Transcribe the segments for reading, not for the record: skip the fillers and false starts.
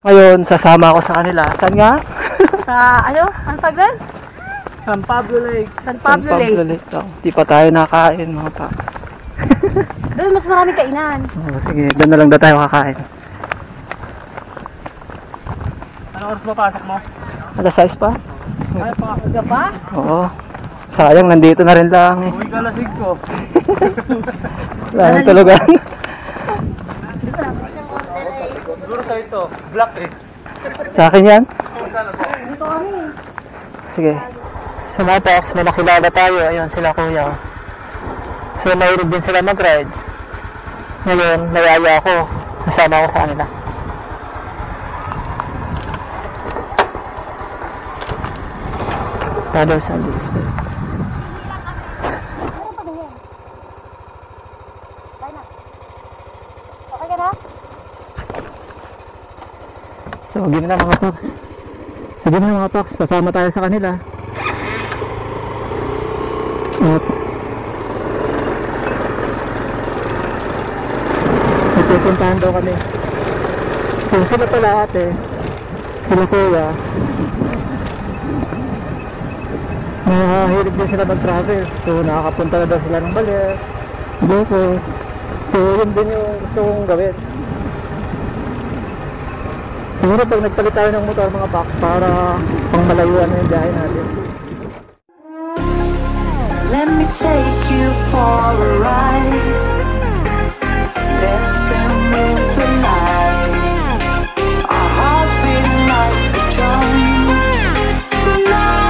Ngayon, sasama ako sa kanila. Saan nga? Sa ano? Ang tag doon? San Pablo Lake. San Pablo Lake. Di pa tayo nakain mga pa. Doon mas maraming kainan. Oh, sige, doon na lang daw tayo kakain. Ano oras ba pasok mo? Alas 6 pa? Ay pa. Aga pa? Oo. Sayang, nandito na rin lang eh. Uwi ka lasig ko. Wala nang tulugan. Siguro sa ito, black eh. Sa akin yan? Dito kami. Sige. Sa mga Pax, may nakilala tayo. Ayun sila kuya. So, mahilig din sila mag-rides. Ngayon, nayaya ako. Nasama ako sa kanila. Father Sandy Spirit. Okay ka na? So, sige na mga Pax. Sige na mga Pax, kasama tayo sa kanila. At pupuntahan daw kami. So, sila pala ate, sila kuya, mahilig din sila mag-travel. So, nakakapunta na daw sila ng Baler, Ilocos. So, yun din yung gusto kong gawin. Siguro pag nagpalit tayo ng motor mga Pax para pang malayuan na yung biyahe natin. Let me take you for a ride, dancing with the lights, our hearts beating like a drum tonight.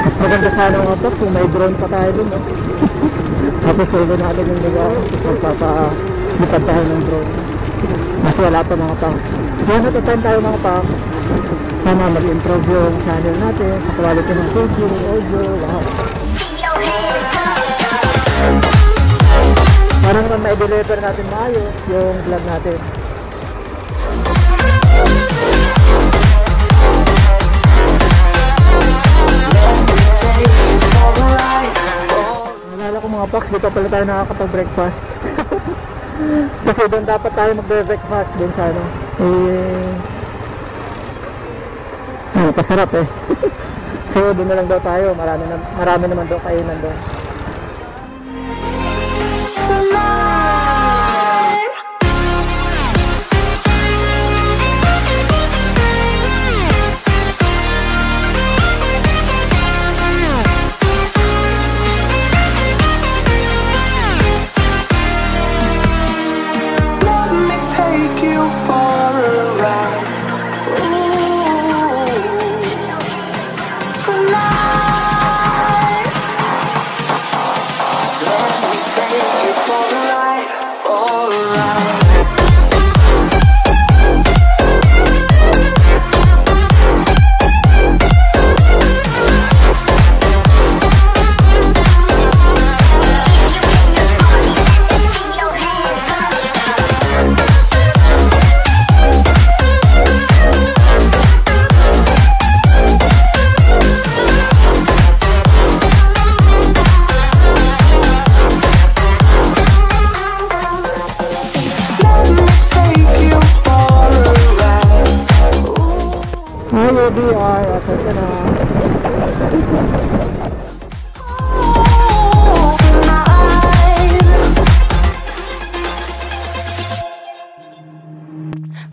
Mas maganda sana mga Pax kung may drone pa tayo dun, no? Tapos solve natin yung lugar. Magpapalipad tayo ng drone. Mas wala pa mga Pax. Yan, natatayin tayo mga Pax. Sana mag-improve yung channel natin sa quality ng video, audio, wow. Para naman ma-deliver natin maayos yung vlog natin. Nalala ko mga Pax, dito pala tayo nakakapag-breakfast. Kasi doon dapat tayo mag-breakfast doon sa ano. Pasarap eh. So doon na lang daw tayo, marami naman daw kainan doon.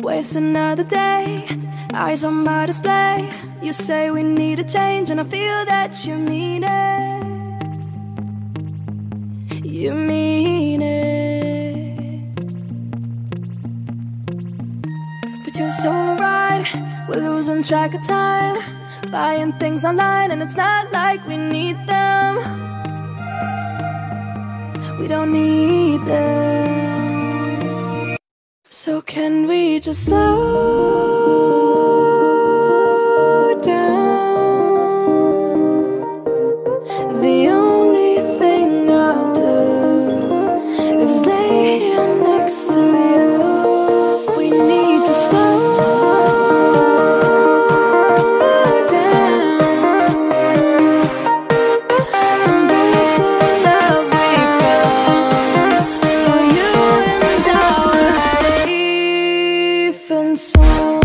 Waste another day, eyes on my display. You say we need a change and I feel that you mean it. You mean it. But you're so right, we're losing track of time, buying things online and it's not like we need them. We don't need them. So can we just slow down? The only thing I'll do is lay here next to you. We need to slow and sound.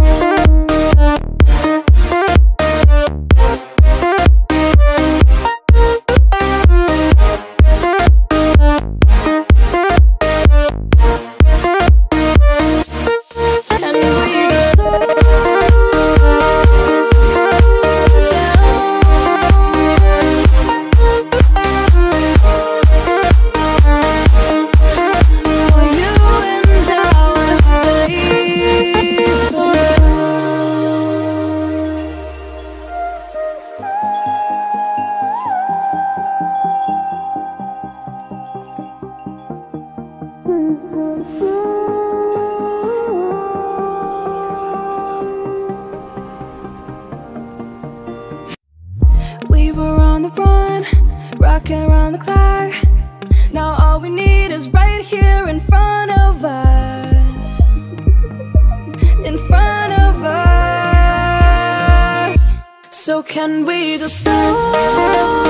We were on the run, rocking around the clock. Now all we need is right here in front of us. In front of us. So can we just slow down?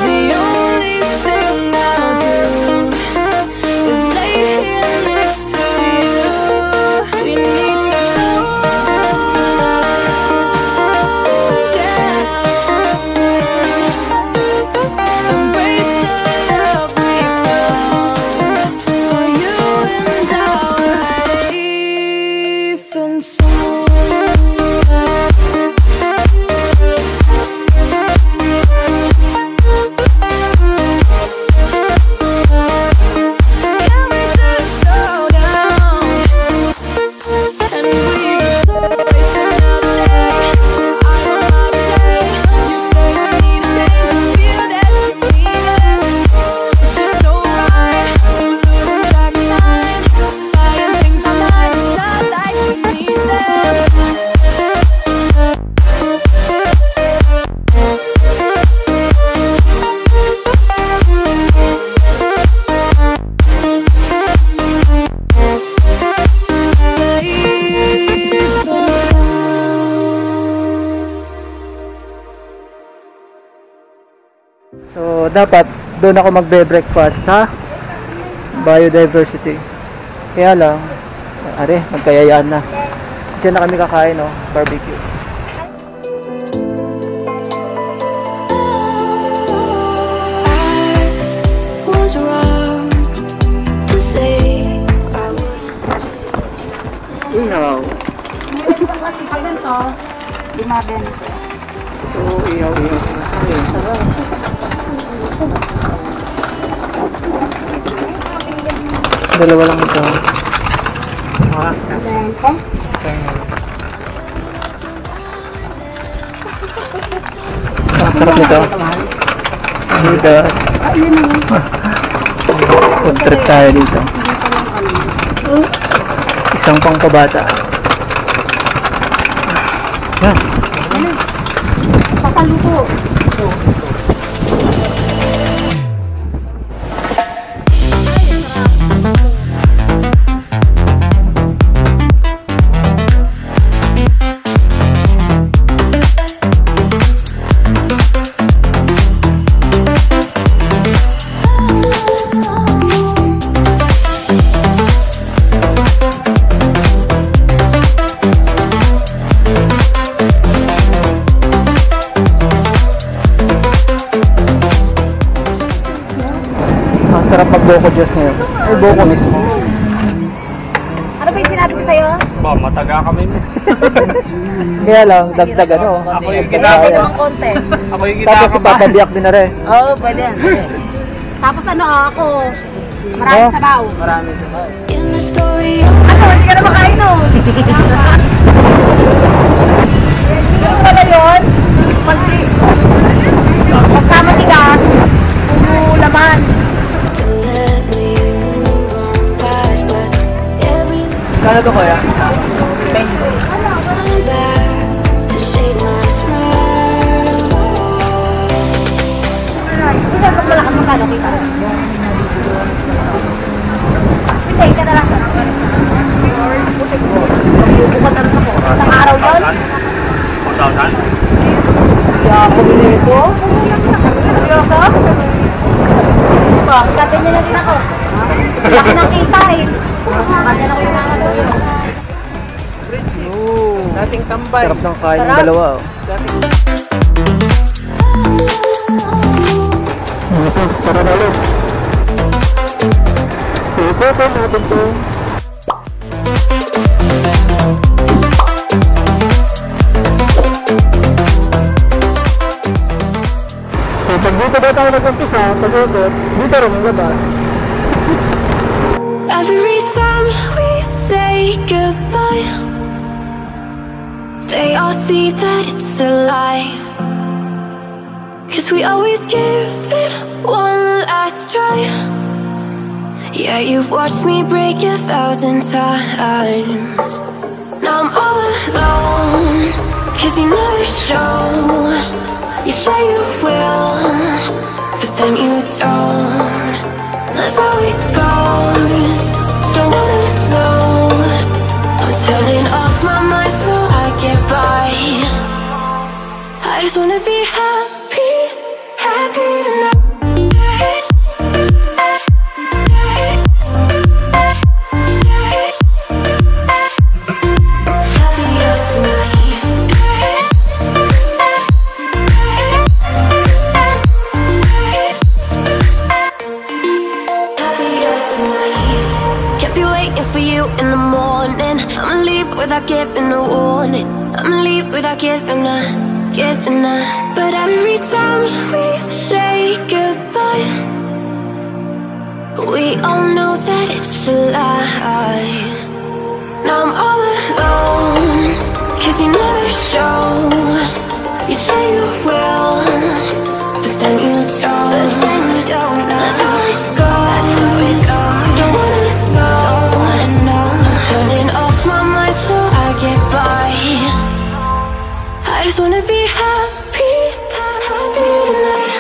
The only thing I'll do is lay here next to you. We need to slow down. Embrace the love we found. For you and I are safe and sound. Can we just slow down? And we just waste another day. I don't know how to play. You say you need a change, you feel that you need it. It's just so right. We're losing track of time, buying things online. It's not like we need them. So, dapat doon ako magbe-breakfast sa biodiversity. Kaya lang, magkayayaan na. Diyan na kami kakain, no? Barbecue. I was wrong to say I wouldn't change. Ihaw. Pag ganito, 5-20. So, ihaw. Ay, sarap. Dalawa lang ito. Ang sarap nito. Dito. Food trip tayo dito. Isang pang pabata. Yan. Papaluto. Ang sarap mag-boko juice ngayon. Ay, boko mismo. Ano ba yung sinabi ko sa'yo? Ba, mataga kami. Kaya lang, dagdag ano. Ako yung Kailangan ginagawa. ko ng konti. Ako yung Tapos ginagawa. ipapabiyak din na rin. Oo, pwede yan. Tapos ano ako? Maraming sabaw. Marami. In the story, Ano, hindi ka na makain o. Yung pala yun, pagka matigas, puro laman. to let me move on past, but every Kano to kaya? time back to shade my smile. Hindi ka malakas magkano kita. Hindi, ka na lang. Bukan na rin ako. Isang araw yun. 1,000? Kaya ako binito. Seryoso? Magkaganyan na din ako. Laki ng kita eh. Magkaganyan ako yung nakalo. Dating tambay. Sarap ng kain ng dalawa. Oh. Tara na ulit. Ikutin natin to. So pag dito daw tayo nag-umpisa, pag-ikot, dito rin ang labas. Every time we say goodbye, they all see that it's a lie. 'Cause we always give it one last try. Yeah, you've watched me break 1,000 times. Now I'm all alone, 'cause you never show. You say you will, but then you don't. That's how it goes. Don't wanna know. I'm turning off my mind so I get by. I just wanna be happy, happy tonight. Happier tonight. Happier tonight. Can't be waiting for you in the morning. I'ma leave without giving a warning. I'ma leave without giving a. But every time we say goodbye, we all know that it's a lie. Now I'm all alone, 'cause you never show. You say you will, but then you don't. That's how it goes. Don't wanna know. I'm turning off my mind so I get by. I just wanna be happy, happy tonight.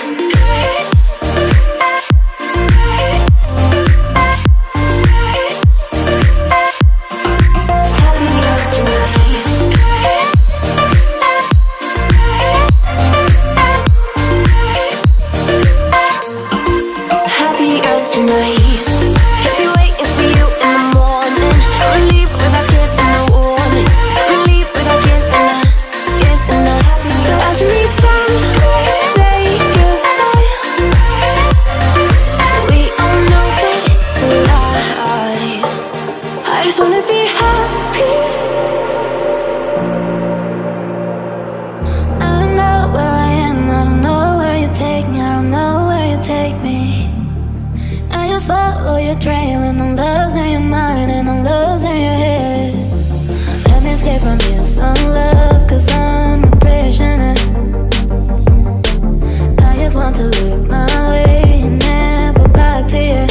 Happier tonight. Happier tonight. Can't be waiting for you in the morning. I'ma leave without giving a warning. I'ma leave without giving a. Every time we say goodbye, we all know that it's a lie. I just wanna be happy. I don't know where I am, I don't know where you take me, I don't know where you take me. I just follow your trail and I'm losing your mind and I'm losing your head. Let me escape from this unlove, 'cause I'm a prisoner. I just want to look my way and never back to you.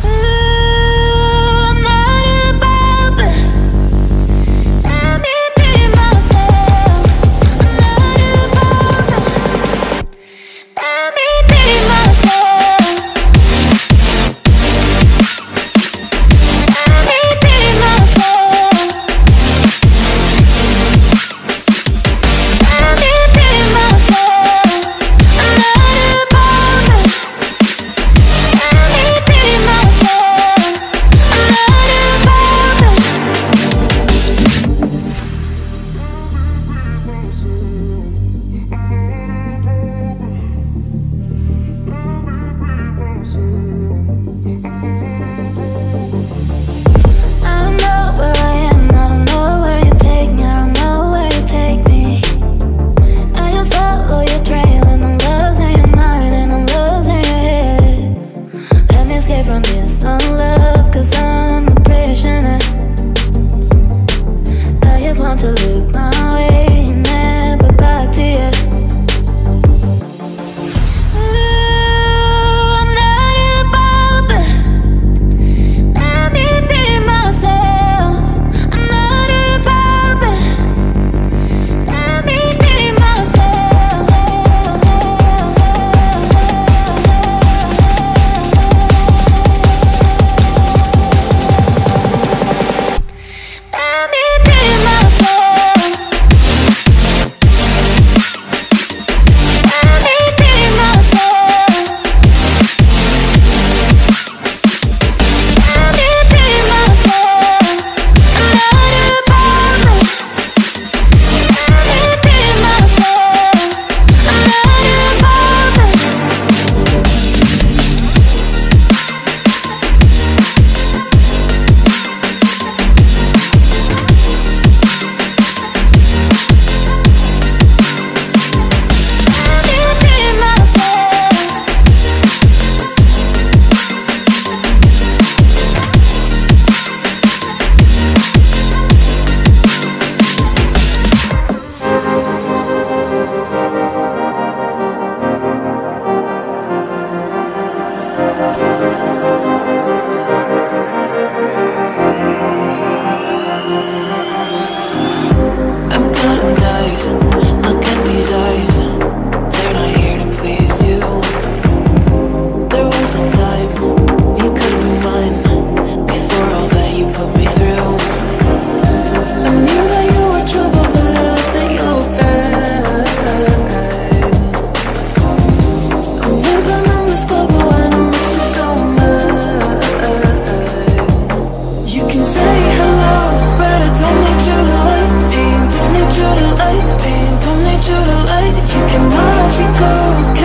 Ooh, I'm not above, let me be myself. I'm not above, let me be myself. Let me be myself. Let me be myself. I'm not above.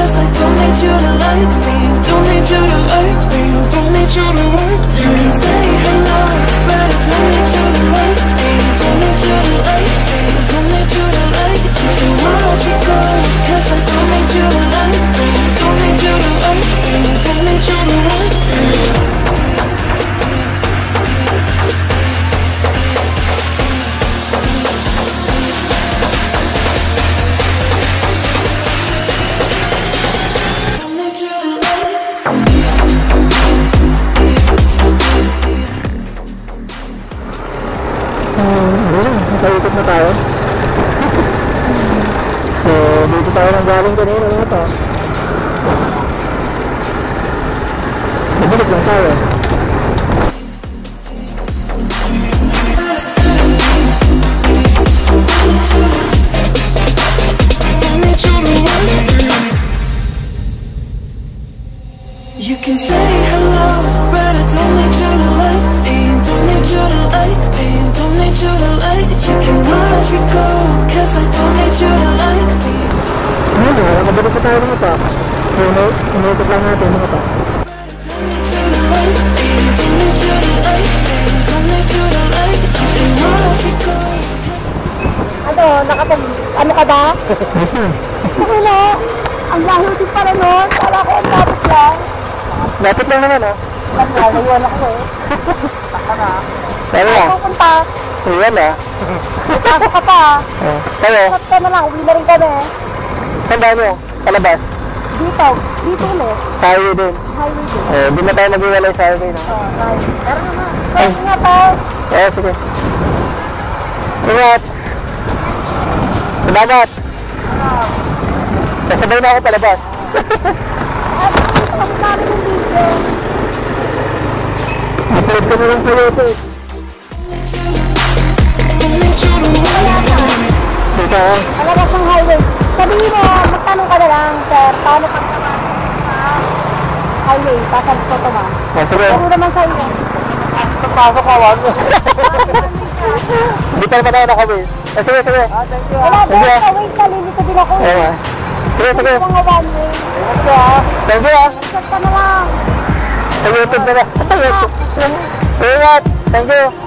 'cause I don't need you to like me. Don't need you to like me. Don't need you to like me. You can say hello, but I don't need you to like me. Don't need you to like me. Don't need you to like me. You can watch me go, 'cause I don't need you to like me. Don't need you to like me. Don't need you to like me. Nakaikot na tayo. So, dito tayo nang galing kanina na ito. Nabalik lang tayo. You can say hello, but I don't need you to like me. Don't need you to like me. Don't need you to like me. You can watch me go, 'cause I don't need you to like me. Ayun, nakabalik pa tayo ng ito. So, inuusap lang natin ng ito. Don't need you to like me. Don't need you to like me. Don't need you to like me. You can watch me go. Ano, ano ka ba? Ano na? Ang layo din para nun. Kala ko ang lapit lang. Lapit lang naman, ah. Lang nga, naiwan ako eh. Baka na. Ano lang? Pupunta. Ayan, ah. Pasok ka pa. Tayo, Pasok ka na lang, uwi na rin kami. saan ba mo? Palabas? Dito ulit. Tayo din. Highway din. Di na tayo mag-iwalay sa akin, ah. Right. Pero naman. Pwede nga pa. Sige. Ingat! Salamat! Kasabay na ako palabas. Ang dami ng video. Upload ko na lang sa YouTube. Dito ako. Alabas ng highway. Sabihin mo, magtanong ka na lang, sir. Paano ka naman sa highway? Pasal ko ito ma. Sige. Puro naman sa iyo. Pasok ka, wag. Dito naman ako nakawin. Sige. Wala ba? Sige. Sa wait na limito din ako. Sige. Mga one way. Thank you, ah. Pasal ka na lang. Sa YouTube na lang. Ingat. Thank you.